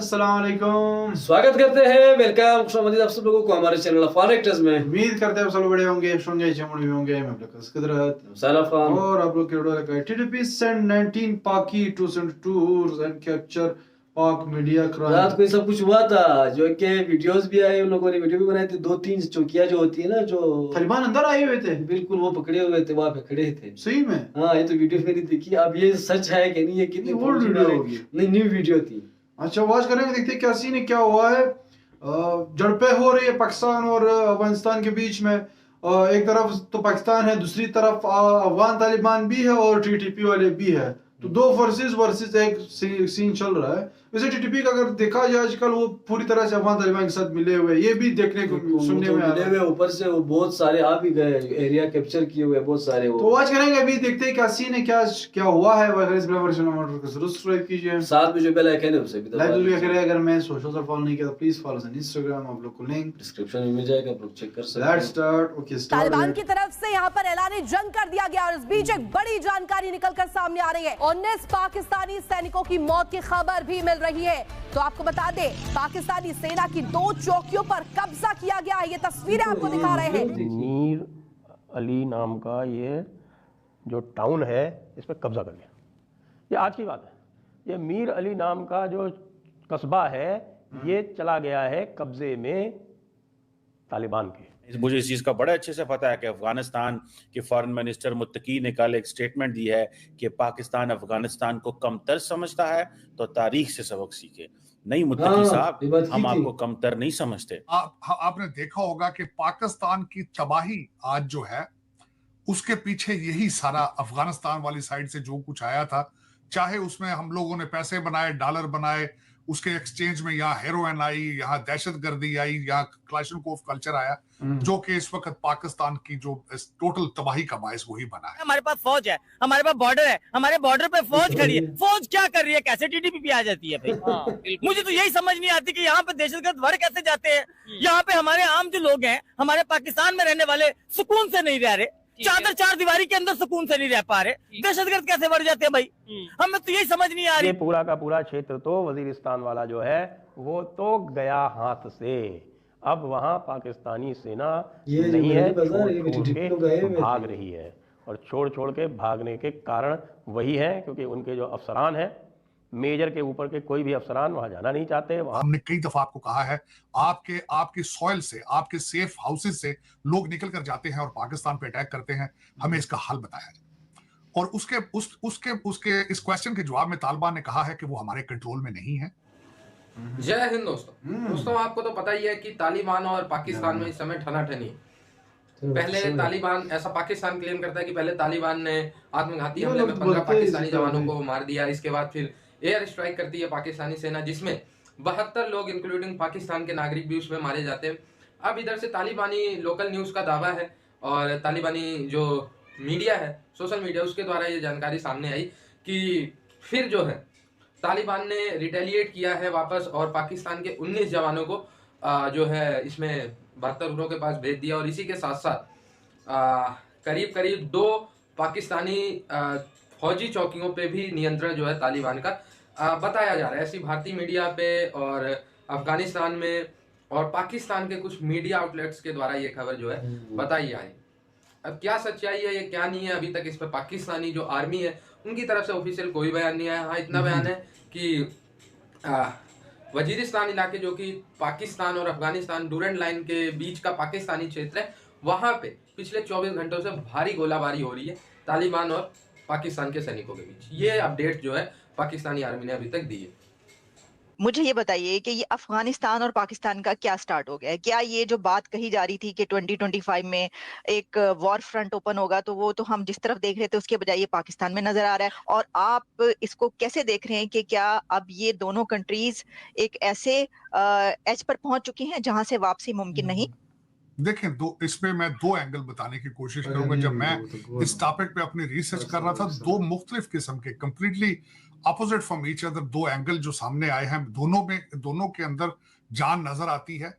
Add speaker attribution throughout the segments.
Speaker 1: अस्सलाम वालेकुम।
Speaker 2: स्वागत करते हैं, वेलकम, खुशामदीद आप सब लोगों को हमारे चैनल अफगान एक्टर्स में।
Speaker 1: उम्मीद करते हैं आप सब लोग बड़े होंगे, होंगे, चमड़ भी होंगे। मैं ब्लकस कुदरत
Speaker 2: सलाम अफगान।
Speaker 1: और आप लोग के वीडियो लगा टीडीपी सेंड 19 पाकी to send tours and capture Pak media
Speaker 2: रात
Speaker 1: क्राइम।
Speaker 2: को ये सब कुछ हुआ था, जो कि वीडियोस भी आए, उन लोगों ने वीडियो भी बनाए थे। 2-3 चौकियां जो होती है ना, जो
Speaker 1: तालिबान अंदर आए हुए थे,
Speaker 2: बिल्कुल वो पकड़े हुए थे, वहां पे खड़े थे।
Speaker 1: सही में।
Speaker 2: हाँ, ये तो वीडियो मैंने देखी। अब ये सच है कि नहीं, ये कितनी
Speaker 1: ये old video होगी।
Speaker 2: नहीं, न्यू वीडियो थी।
Speaker 1: अच्छा, वॉच करेंगे, देखते हैं क्या सीन है, क्या हुआ है। झड़पें हो रही है पाकिस्तान और अफगानिस्तान के बीच में। एक तरफ तो पाकिस्तान है, दूसरी तरफ अफगान तालिबान भी है और टीटीपी वाले भी है। तो दो वर्सेस एक सीन चल रहा है। वैसे टीटीपी का अगर देखा जाए आजकल वो पूरी तरह से अफगान तालिबान के साथ मिले हुए, ये भी देखने को सुनने में आ
Speaker 2: मिले
Speaker 1: रहा
Speaker 2: हुए।
Speaker 1: है।
Speaker 2: ऊपर से वो बहुत सारे आ भी गए, एरिया कैप्चर किए हुए बहुत सारे।
Speaker 1: तो
Speaker 2: वो
Speaker 1: वॉच करेंगे, अभी देखते हैं क्या सीन है, क्या क्या हुआ है। वगैरह इस वर्षन को जरूर सब्सक्राइब कीजिए।
Speaker 2: साथ में जो बेल आइकन है उसे भी दबा
Speaker 1: लाइक
Speaker 2: दीजिए।
Speaker 1: करें। अगर मैं सोशल पर फॉलो नहीं किया तो प्लीज फॉलो ऑन इंस्टाग्राम, आप लोग को लिंक
Speaker 2: डिस्क्रिप्शन में मिल जाएगा, आप लोग चेक कर सकते
Speaker 1: लेट्स
Speaker 2: हैं।
Speaker 1: स्टार्ट। ओके,
Speaker 3: तालिबान की तरफ से यहाँ पर ऐलान जंग कर दिया गया और इस बीच एक बड़ी जानकारी निकलकर सामने आ रही है। 19 पाकिस्तानी सैनिकों की मौत की खबर भी मिल रही है। तो आपको बता दें, पाकिस्तानी सेना की 2 चौकियों पर कब्जा किया गया है। ये तस्वीरें आपको दिखा रहे हैं।
Speaker 4: मीर अली नाम का ये जो टाउन है, इस पर कब्जा कर लिया। ये आज की बात है। ये मीर अली नाम का जो कस्बा है, ये चला गया है कब्जे में तालिबान के।
Speaker 5: मुझे इस चीज़ का बड़ा अच्छे से पता है कि अफगानिस्तान के फॉरेन मिनिस्टर मुत्तकी ने कल एक स्टेटमेंट दी है कि पाकिस्तान अफगानिस्तान को कमतर समझता है, तो तारीख से सबक सीखे। नहीं मुत्तकी साहब,
Speaker 2: ये बात
Speaker 5: हम
Speaker 2: की थी।
Speaker 5: आपको कमतर नहीं समझते।
Speaker 6: आपने देखा होगा कि पाकिस्तान की तबाही आज जो है, उसके पीछे यही सारा अफगानिस्तान वाली साइड से जो कुछ आया था, चाहे उसमें हम लोगों ने पैसे बनाए, डॉलर बनाए, उसके एक्सचेंज में यहाँ हेरोइन आई, यहाँ दहशतगर्दी आई, यहाँ क्लाशनकोव कल्चर आया, जो कि इस वक्त पाकिस्तान की जो टोटल तबाही का बायस वही बना है।
Speaker 7: हमारे पास फौज है, हमारे पास बॉर्डर है, हमारे बॉर्डर पे फौज खड़ी है। फौज क्या कर रही है? कैसे टीटीपी पे आ जाती है भाई? मुझे तो यही समझ नहीं आती कि यहाँ पे दहशतगर्द भर कैसे जाते हैं। यहाँ पे हमारे आम जो लोग हैं, हमारे पाकिस्तान में रहने वाले सुकून से नहीं रह रहे, चार दीवारी के अंदर सुकून से नहीं रह पा रहे। दहशतगर्द कैसे बढ़ जाते हैं भाई? हमें तो यही समझ नहीं आ रही।
Speaker 4: ये पूरा का पूरा क्षेत्र तो वजीरिस्तान वाला जो है, वो तो गया हाथ से। अब वहाँ पाकिस्तानी सेना
Speaker 2: ये
Speaker 4: नहीं है,
Speaker 2: बाजार है,
Speaker 4: छोड़
Speaker 2: टीटीपी तो गए
Speaker 4: के
Speaker 2: हुए थे।
Speaker 4: भाग रही है। और छोड़ के भागने के कारण वही है, क्योंकि उनके जो अफसरान हैं, मेजर के ऊपर के कोई भी अफसरान वहाँ जाना नहीं चाहते। वहाँ
Speaker 6: हमने कई दफा आपको कहा है, आपके सॉइल से, आपके सेफ हाउसेस से लोग निकल कर जाते हैं और पाकिस्तान पे अटैक करते हैं। हमें इसका हल बताया जाए। और उसके इस क्वेश्चन के जवाब में तालिबान ने कहा है कि वो हमारे कंट्रोल में नहीं है।
Speaker 8: जय हिंद दोस्तों, आपको तो पता ही है कि तालिबान और पाकिस्तान में इस समय ठनाठनी है। पहले तालिबान, ऐसा पाकिस्तान क्लेम करता है कि पहले तालिबान ने आत्मघाती हमले में 15 पाकिस्तानी जवानों को मार दिया। इसके बाद फिर एयर स्ट्राइक करती है पाकिस्तानी सेना, जिसमें 72 लोग इंक्लूडिंग पाकिस्तान के नागरिक भी उसमें मारे जाते हैं। अब इधर से तालिबानी लोकल न्यूज का दावा है और तालिबानी जो मीडिया है, सोशल मीडिया, उसके द्वारा ये जानकारी सामने आई कि फिर जो है तालिबान ने रिटेलिएट किया है वापस और पाकिस्तान के 19 जवानों को जो है इसमें 72 उनके के पास भेज दिया। और इसी के साथ साथ करीब 2 पाकिस्तानी फौजी चौकियों पे भी नियंत्रण जो है तालिबान का बताया जा रहा है। ऐसी भारतीय मीडिया पे और अफगानिस्तान में और पाकिस्तान के कुछ मीडिया आउटलेट्स के द्वारा ये खबर जो है बताई जा रही। अब क्या सच्चाई है, ये क्या नहीं है, अभी तक इस पर पाकिस्तानी जो आर्मी है उनकी तरफ से ऑफिशियल कोई बयान नहीं आया। हाँ, इतना बयान है कि वजीरिस्तान इलाके, जो कि पाकिस्तान और अफगानिस्तान डूरेंट लाइन के बीच का पाकिस्तानी क्षेत्र है, वहां पे पिछले 24 घंटों से भारी गोलाबारी हो रही है तालिबान और पाकिस्तान के सैनिकों के बीच। ये अपडेट जो है पाकिस्तानी आर्मी ने अभी तक दी है।
Speaker 9: मुझे ये बताइए कि ये अफगानिस्तान और पाकिस्तान का क्या स्टार्ट हो गया है? क्या ये जो बात कही जा रही थी कि 2025 में एक वॉर फ्रंट ओपन होगा, तो वो तो हम जिस तरफ देख रहे थे उसके बजाय ये पाकिस्तान में नजर आ रहा है। और आप इसको कैसे देख रहे हैं कि क्या अब ये दोनों कंट्रीज एक ऐसे एज पर पहुंच चुकी हैं जहां से वापसी मुमकिन नहीं?
Speaker 6: देखें, इसमें मैं 2 एंगल बताने की कोशिश करूंगा। जब मैं इस टॉपिक पे अपनी रिसर्च कर रहा था, 2 मुख्तलिफ किस्म के, completely opposite from each other 2 angle जो सामने आए हैं, दोनों के अंदर जान नजर आती है।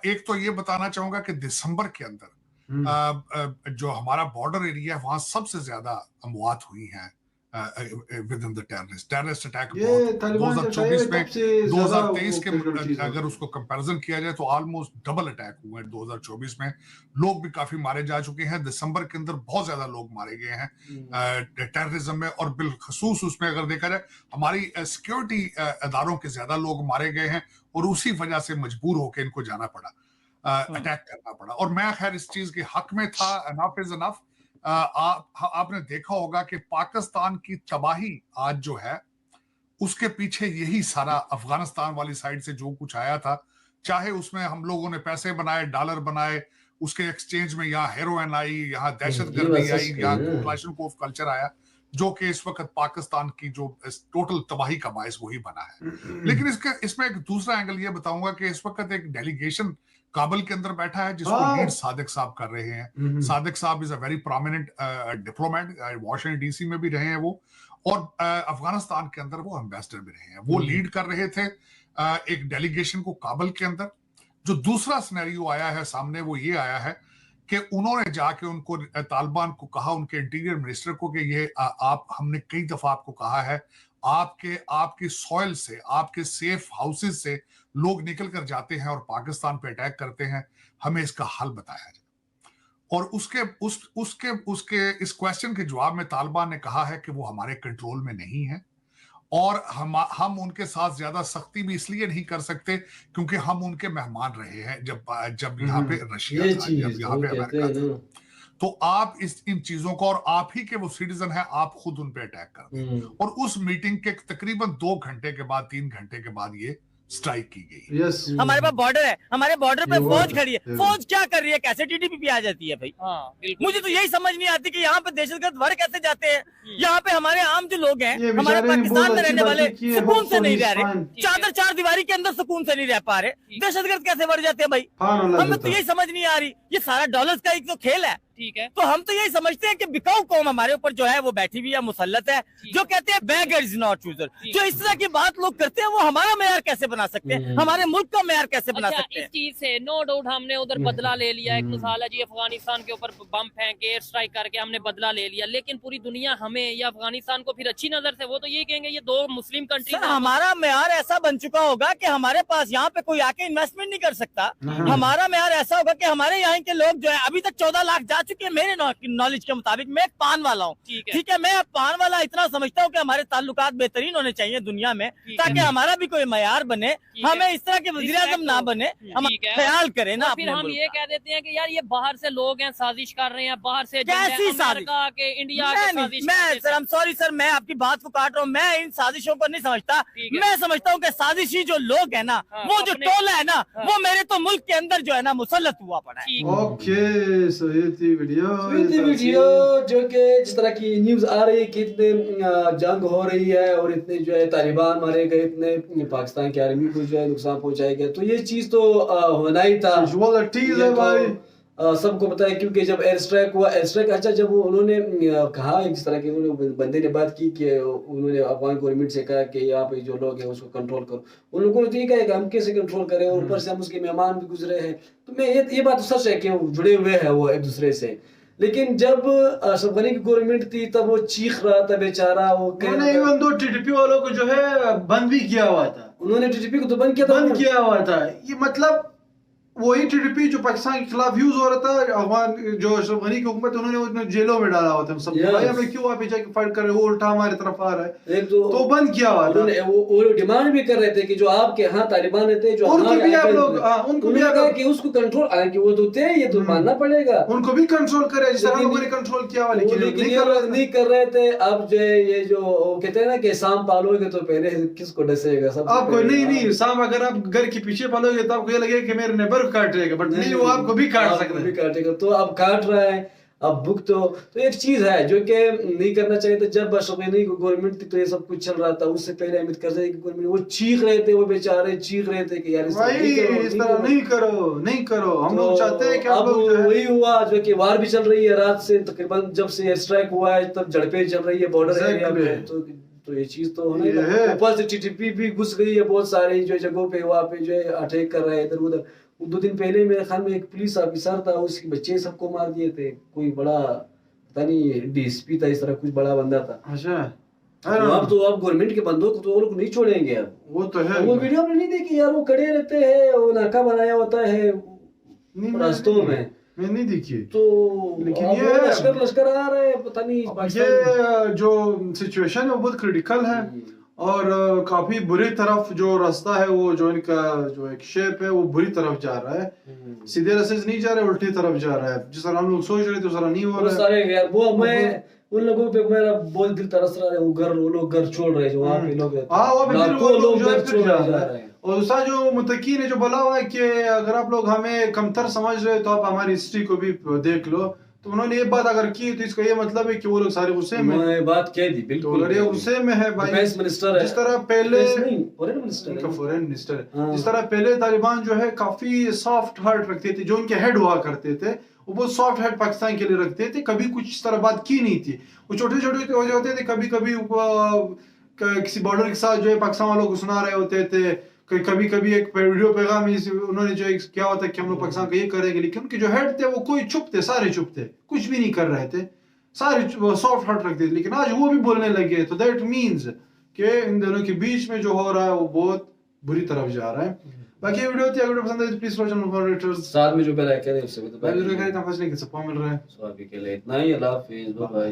Speaker 6: एक तो ये बताना चाहूंगा कि दिसंबर के अंदर जो हमारा बॉर्डर एरिया है, वहां सबसे ज्यादा अमवात हुई हैं with in the terrorist attack.
Speaker 1: ये तालिबान जब
Speaker 6: 2024 में
Speaker 1: तब से ज्यादा
Speaker 6: 2023 के
Speaker 1: वो चीज़ है।
Speaker 6: अगर उसको कंपैरिजन किया जाए तो ऑलमोस्ट डबल अटैक हुए हैं 2024 में। लोग भी काफी मारे जा चुके हैं। दिसंबर के अंदर बहुत ज्यादा लोग मारे गए हैं टेररिज्म में, और बिलखसूस उसमें अगर देखा जाए हमारी सिक्योरिटी इदारों के ज्यादा लोग मारे गए हैं, और उसी वजह से मजबूर होकर इनको जाना पड़ा, अटैक करना पड़ा। और मैं खैर इस चीज के हक में था। Enough is enough. आपने देखा होगा कि पाकिस्तान की तबाही आज जो है उसके पीछे यही सारा अफगानिस्तान वाली साइड से जो कुछ आया था, चाहे उसमें हम लोगों ने पैसे बनाए, डॉलर बनाए, उसके एक्सचेंज में यहाँ हेरोइन आई, यहाँ दहशतगर्दी आई, यहाँ क्लाशनकोव कल्चर आया, जो कि इस वक्त पाकिस्तान की जो टोटल तबाही का बायस वही बना है। लेकिन इसमें एक दूसरा एंगल ये बताऊंगा कि इस वक्त एक डेलीगेशन काबुल के अंदर बैठा है जिसको लीड सादिक साहब कर रहे हैं। सादिक साहब is a very prominent diplomat, Washington DC में भी रहे हैं वो, और अफगानिस्तान के अंदर वो एम्बेसडर भी रहे हैं। वो लीड कर रहे थे एक डेलीगेशन को काबुल के अंदर। जो दूसरा सिनेरियो आया है सामने वो ये आया है कि उन्होंने जाके उनको तालिबान को कहा, उनके इंटीरियर मिनिस्टर को, कि ये आप, हमने कई दफा आपको कहा है, आपकी सॉइल से, आपके सेफ हाउसेज से लोग निकल कर जाते हैं और पाकिस्तान पे अटैक करते हैं, हमें इसका हल बताया जाए। और उसके इस क्वेश्चन के जवाब में तालिबान ने कहा है कि वो हमारे कंट्रोल में नहीं है, और हम उनके साथ ज्यादा सख्ती भी इसलिए नहीं कर सकते क्योंकि हम उनके मेहमान रहे हैं जब यहाँ पे रशिया था, जब यहाँ पे अमेरिका था। तो आप इन चीजों को, और आप ही के वो सिटीजन है, आप खुद उन पे अटैक कर दें। और उस मीटिंग के तकरीबन 2 घंटे के बाद, 3 घंटे के बाद ये स्ट्राइक की गई।
Speaker 7: हमारे पास बॉर्डर है, हमारे बॉर्डर पे फौज खड़ी है। फौज क्या कर रही है? कैसे टीटीपी आ जाती है भाई? मुझे तो यही समझ नहीं आती कि यहाँ पे दहशतगर्द भर कैसे जाते हैं। यहाँ पे हमारे आम जो लोग हैं, हमारे पाकिस्तान में रहने वाले, सुकून से नहीं रह रहे, चार दीवारी के अंदर सुकून से नहीं रह पा रहे। दहशतगर्द कैसे बढ़ जाते हैं भाई? हमें तो यही समझ नहीं आ रही। ये सारा डॉलर्स का एक तो खेल है, ठीक है। तो हम तो यही समझते हैं कि बिकाऊ कौम हमारे ऊपर जो है वो बैठी हुई है, मुसल्लत है, जो कहते हैं बेगर इज नॉट चूजर। जो इस तरह की बात लोग करते हैं, वो हमारा मेयार कैसे बना सकते हैं? हमारे मुल्क का मेयार कैसे बना सकते हैं?
Speaker 10: इस चीज से नो डाउट हमने उधर बदला ले लिया। एक मिसाल है जी, अफगानिस्तान के ऊपर बम फेंक के एयर स्ट्राइक करके हमने बदला ले लिया। लेकिन पूरी दुनिया हमें या अफगानिस्तान को फिर अच्छी नजर से, वो तो यही कहेंगे ये 2 मुस्लिम कंट्री।
Speaker 7: हमारा मेयार ऐसा बन चुका होगा कि हमारे पास यहाँ पे कोई आके इन्वेस्टमेंट नहीं कर सकता। हमारा मेयार ऐसा होगा कि हमारे यहाँ के लोग जो है, अभी तक 14 लाख जा चुके हैं मेरे नॉलेज के मुताबिक। मैं एक पान वाला हूँ, ठीक है। मैं पान वाला इतना समझता हूँ कि हमारे ताल्लुकात बेहतरीन होने चाहिए दुनिया में, ताकि हमारा भी कोई मयार बने, हमें इस तरह के वज़ीर आज़म ना बने, हम ख्याल करें ना।
Speaker 10: फिर हम ये कह देते हैं कि यार ये बाहर से लोग हैं, साजिश कर रहे हैं, बाहर से
Speaker 7: कैसी साजिश?
Speaker 10: के इंडिया
Speaker 7: मैं सर, I'm sorry सर, मैं आपकी बात को काट रहा हूँ। मैं इन साजिशों को नहीं समझता। मैं समझता हूँ कि साजिशी जो लोग है ना, वो जो टोला है ना, वो मेरे तो मुल्क के अंदर जो है ना मुसल्लत हुआ पड़ा है।
Speaker 1: ओके, सो ये थी
Speaker 2: वीडियो जो कि जिस तरह की न्यूज आ रही है कि इतने जंग हो रही है और इतने जो है तालिबान मारे गए, इतने पाकिस्तान की आर्मी को जो है नुकसान पहुंचाया गया, तो ये चीज तो होना ही था। सबको पता है, क्योंकि जब एयर स्ट्राइक हुआ, एयर स्ट्राइक, अच्छा, जब उन्होंने कहा, जिस तरह की उन्होंने बंदे ने बात की कि उन्होंने अफगान गवर्नमेंट से कहा कि यहाँ पे जो लोग हैं उसको कंट्रोल करो, उन लोगों ने तो ये कहा कि हम कैसे कंट्रोल करें, और ऊपर से हम उसके मेहमान भी गुजरे हैं। तो मैं ये बात तो सच है कि वो जुड़े हुए हैं वो एक दूसरे से। लेकिन जब अशरफ गनी की गवर्नमेंट थी तब वो चीख रहा था बेचारा, वो
Speaker 1: इवन दो टीटीपी वालों को जो है बंद भी किया हुआ था।
Speaker 2: उन्होंने टीटीपी को तो बंद किया
Speaker 1: हुआ था। ये मतलब वही टीडीपी जो पाकिस्तान के खिलाफ यूज हो रहा था, अफगान जो अशरफ गनी की हुकूमत उन्होंने जेलों में डाला हुआ था। सब हमें क्यों आप जाके फाइट कर रहे हो, वो उल्टा हमारी तरफ आ रहा है, तो बंद किया हुआ था।
Speaker 2: वो डिमांड भी कर रहे थे कि जो आपके यहाँ तालिबान रहते, जो
Speaker 1: उनको भी आप लोग, उनको भी कहा
Speaker 2: कि उसको कंट्रोल, हालांकि वो तो थे, ये तो मानना पड़ेगा,
Speaker 1: उनको भी कंट्रोल करे जिस तरह लोगों ने कंट्रोल किया हुआ,
Speaker 2: लेकिन नहीं कर रहे थे। अब जो ये जो कहते हैं ना कि सांप पालोगे तो पहले किसको डसेगा? सब
Speaker 1: आपको नहीं सांप अगर आप घर के पीछे पालोगे तो आपको ये लगेगा कि मेरे नेबर काटेगा, बट नहीं, वो आपको भी काट सकता है,
Speaker 2: काटेगा। तो अब काट रहा है, अब भुगत तो एक चीज है जो कि नहीं करना चाहिए था। जब अशरफ गनी की गवर्नमेंट थी तो ये सब कुछ चल रहा था। उससे पहले अहमद करज़ई की गवर्नमेंट, वो चीख रहे थे, वो बेचारे चीख रहे थे कि यार
Speaker 1: इस तरह नहीं करो। हम लोग चाहते हैं कि आप लोग जो है,
Speaker 2: वही हुआ जो कि वार भी चल रही है रात से, तकरीबन जब से एयर स्ट्राइक हुआ है तब झड़पें चल रही है बॉर्डर एरिया में। तो ये चीज तो होना ही, ऊपर से टीटीपी भी घुस गई है बहुत सारी जो जगहों पे, वहाँ पे जो है अटैक कर रहा है इधर उधर। 2 दिन पहले मेरे ख्याल में एक पुलिस ऑफिसर था, उसके बच्चे सबको मार दिए थे। कोई बड़ा पता नहीं डीएसपी था, इस तरह कुछ बड़ा बंदा था।
Speaker 1: अच्छा,
Speaker 2: तो आप गवर्नमेंट के बंदों को तो वो लोग नहीं छोड़ेंगे अब।
Speaker 1: वो तो है।
Speaker 2: वो वीडियो आपने नहीं देखी यार, वो खड़े रहते हैं, वो नाका बनाया होता है रास्तों में,
Speaker 1: मैं नहीं देखी।
Speaker 2: तो
Speaker 1: लेकिन
Speaker 2: अब
Speaker 1: ये
Speaker 2: वो लश्कर आ रहे हैं, पता नहीं
Speaker 1: ये जो सिचुएशन है वो बहुत क्रिटिकल है और काफी बुरी तरफ जो रास्ता है वो जो इनका जो एक शेप है वो बुरी तरफ जा रहा है, सीधे रास्ते से नहीं जा रहा है, उल्टी तरफ जा रहा है। जिस तरह हम लोग सोच रहे थे उस तरह नहीं हो रहा
Speaker 2: है यार। वो मैं उन लोगों पे मेरा बहुत दिल तरस रहा है, वो लोग घर छोड़ रहे हैं, जो वहाँ पे लोग
Speaker 1: लोग घर छोड़ रहे हैं। और दूसरा जो मुत्तकी ने जो बोला हुआ है कि अगर आप लोग हमें कमतर समझ रहे हो तो आप हमारी हिस्ट्री को भी देख लो, तो उन्होंने ये बात अगर की तो इसका ये मतलब है कि वो लोग सारे गुस्से में
Speaker 2: बात कह दी। बिल्कुल
Speaker 1: ये गुस्से में है भाई।
Speaker 2: डिफेंस मिनिस्टर है,
Speaker 1: जिस तरह पहले
Speaker 2: फॉरेन मिनिस्टर,
Speaker 1: फॉरेन मिनिस्टर जिस तरह पहले तालिबान जो है काफी सॉफ्ट हार्ट रखते थे, जो उनके हेड हुआ करते थे वो बहुत सॉफ्ट हेड पाकिस्तान के लिए रखते थे, कभी कुछ इस तरह बात की नहीं थी। वो छोटे छोटे होते थे, कभी कभी किसी बॉर्डर के साथ जो है पाकिस्तान वालों को सुना रहे होते थे, कभी कभी एक वीडियो पैगाम उन्होंने जो क्या होता है कि हम लोग पाकिस्तान को ये करेंगे, लेकिन उनके जो हेड थे वो कोई चुप थे, सारे चुप थे, कुछ भी नहीं कर रहे थे, सारे सॉफ्ट हार्ट रखते थे। लेकिन आज वो भी बोलने लगे, तो दैट मीन्स कि इन दोनों के बीच में जो हो रहा है वो बहुत बुरी तरफ जा रहा है। बाकी वीडियो थी, अगर पसंद आई तो प्लीज चैनल फॉरवर्डर्स
Speaker 2: साथ में जो बेल आइकन है उससे भी तो
Speaker 1: जरूर करें, तब फंसने की सपोर्ट मिल रहा है।
Speaker 2: सो अभी के लिए इतना ही, अल्लाह हाफिज़, बाय बाय।